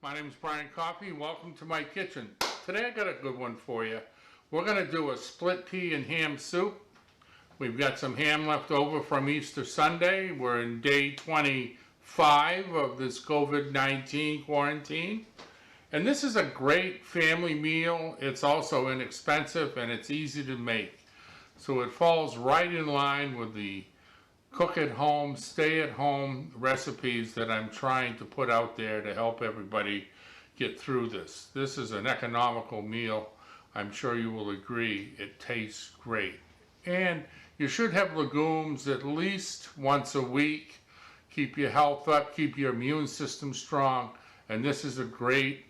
My name is Brian Coffey. Welcome to my kitchen. Today I got a good one for you. We're going to do a split pea and ham soup. We've got some ham left over from Easter Sunday. We're in day 25 of this COVID-19 quarantine. And this is a great family meal. It's also inexpensive and it's easy to make. So it falls right in line with the cook at home, stay at home recipes that I'm trying to put out there to help everybody get through this. This is an economical meal. I'm sure you will agree. It tastes great. And you should have legumes at least once a week. Keep your health up, keep your immune system strong. And this is a great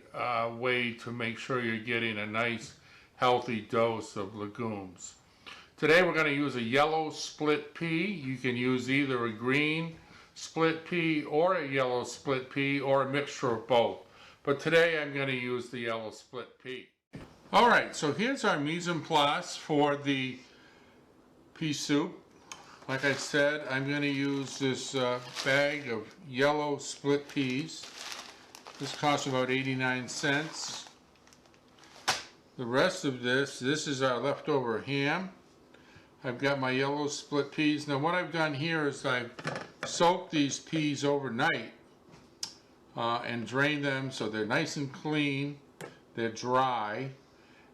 way to make sure you're getting a nice healthy dose of legumes. Today we're going to use a yellow split pea. You can use either a green split pea or a yellow split pea or a mixture of both. But today I'm going to use the yellow split pea. Alright, so here's our mise en place for the pea soup. Like I said, I'm going to use this bag of yellow split peas. This costs about 89 cents. The rest of this is our leftover ham. I've got my yellow split peas. Now what I've done here is I've soaked these peas overnight and drained them so they're nice and clean, they're dry,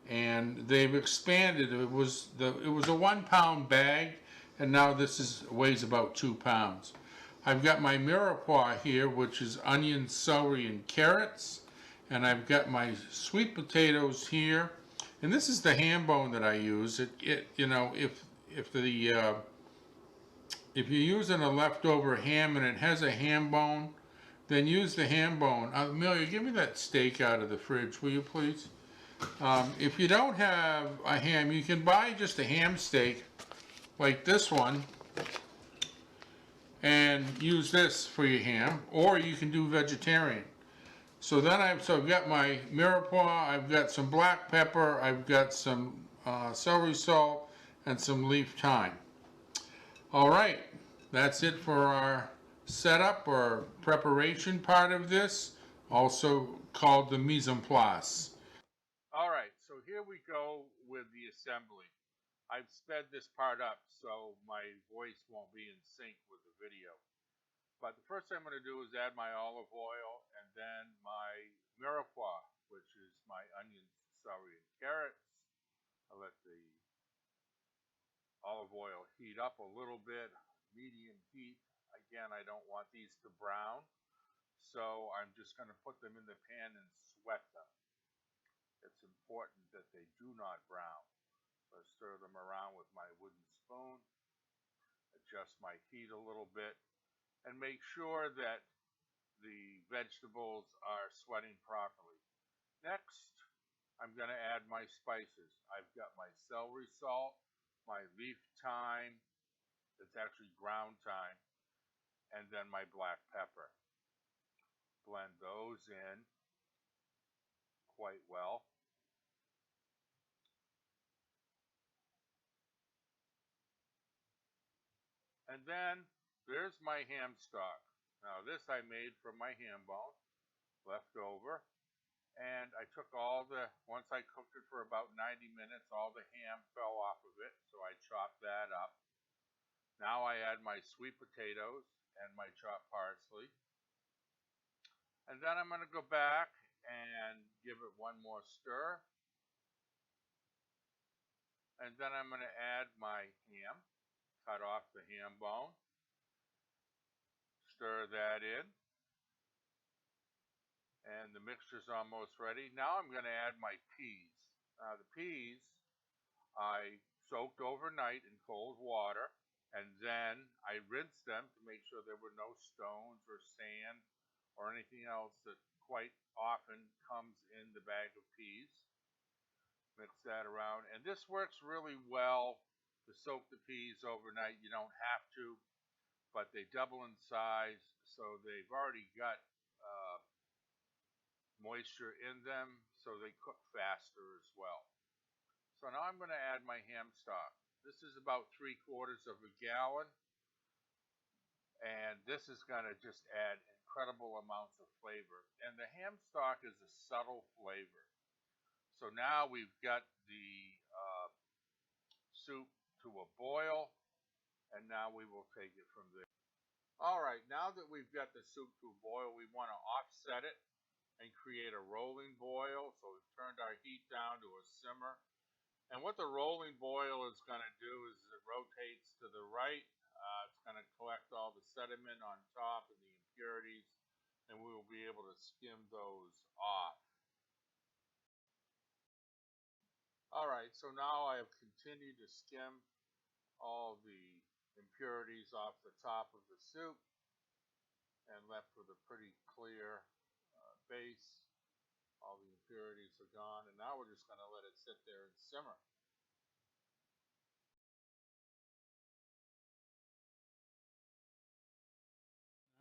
and they've expanded. It was a 1 pound bag, and now this weighs about 2 pounds. I've got my mirepoix here, which is onions, celery, and carrots, and I've got my sweet potatoes here. And this is the ham bone that I use. If you're using a leftover ham and it has a ham bone, then use the ham bone. Amelia, give me that steak out of the fridge, will you please? If you don't have a ham, you can buy just a ham steak like this one and use this for your ham, or you can do vegetarian. So then I've got my mirepoix, I've got some black pepper, I've got some celery salt, and some leaf thyme. All right, that's it for our setup or preparation part of this, also called the mise en place. All right, so here we go with the assembly. I've sped this part up so my voice won't be in sync with the video. But the first thing I'm going to do is add my olive oil and then my mirepoix, which is my onions, celery, and carrots. I'll let the olive oil heat up a little bit, medium heat. Again, I don't want these to brown, so I'm just going to put them in the pan and sweat them. It's important that they do not brown. So I stir them around with my wooden spoon, adjust my heat a little bit, and make sure that the vegetables are sweating properly. Next, I'm going to add my spices. I've got my celery salt, my leaf thyme, it's actually ground thyme, and then my black pepper. Blend those in quite well. And then there's my ham stock. Now this I made from my ham bone, left over. And I took once I cooked it for about 90 minutes, all the ham fell off of it, so I chopped that up. Now I add my sweet potatoes and my chopped parsley. And then I'm going to go back and give it one more stir. And then I'm going to add my ham, cut off the ham bone, stir that in. And the mixture's almost ready. Now I'm going to add my peas. The peas I soaked overnight in cold water, and then I rinsed them to make sure there were no stones or sand or anything else that quite often comes in the bag of peas. Mix that around, and this works really well to soak the peas overnight. You don't have to, but they double in size, so they've already got moisture in them, so they cook faster as well. So now I'm going to add my ham stock. This is about 3/4 of a gallon, and this is going to just add incredible amounts of flavor. And the ham stock is a subtle flavor. So now we've got the soup to a boil, and now we will take it from there. All right, now that we've got the soup to a boil, we want to offset it and create a rolling boil. So we've turned our heat down to a simmer. And what the rolling boil is going to do is it rotates to the right. It's going to collect all the sediment on top and the impurities, and we will be able to skim those off. All right, so now I have continued to skim all the impurities off the top of the soup and left with a pretty clear base. All the impurities are gone, and now we're just going to let it sit there and simmer.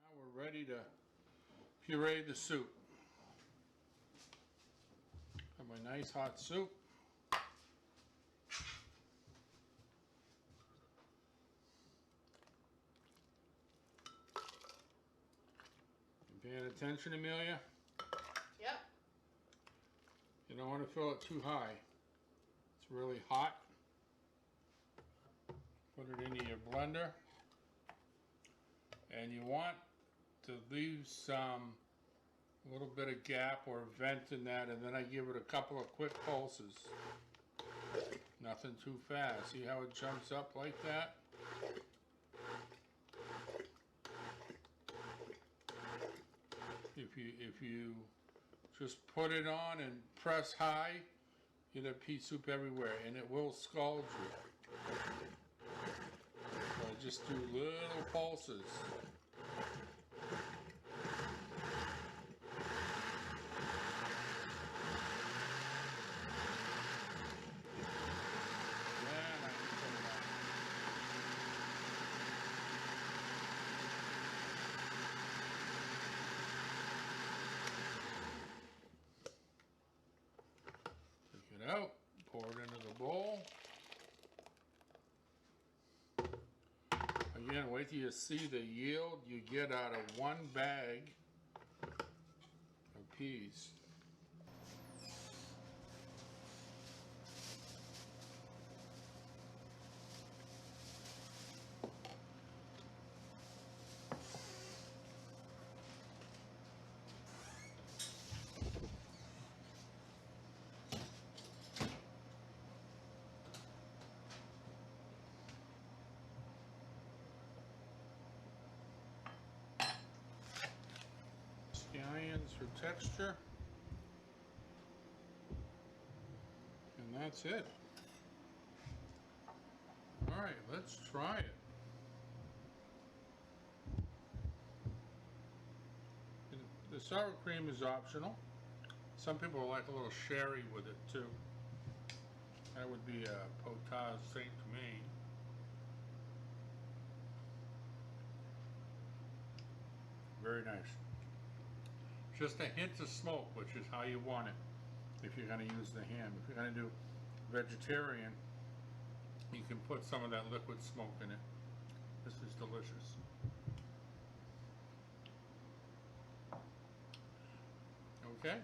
Now we're ready to puree the soup. Got my nice hot soup. You paying attention, Amelia? Yep. You don't want to fill it too high. It's really hot. Put it into your blender. And you want to leave some little bit of gap or vent in that, and then I give it a couple of quick pulses. Nothing too fast. See how it jumps up like that? If you just put it on and press high, you'll have pea soup everywhere, and it will scald you. So just do little pulses. Take it out, pour it into the bowl. Again, wait till you see the yield you get out of one bag of peas. Scallions for texture, and that's it. All right, let's try it. The sour cream is optional. Some people like a little sherry with it too. That would be a potage Saint Domingue. Very nice. Just a hint of smoke, which is how you want it if you're going to use the ham. If you're going to do vegetarian, you can put some of that liquid smoke in it. This is delicious. Okay.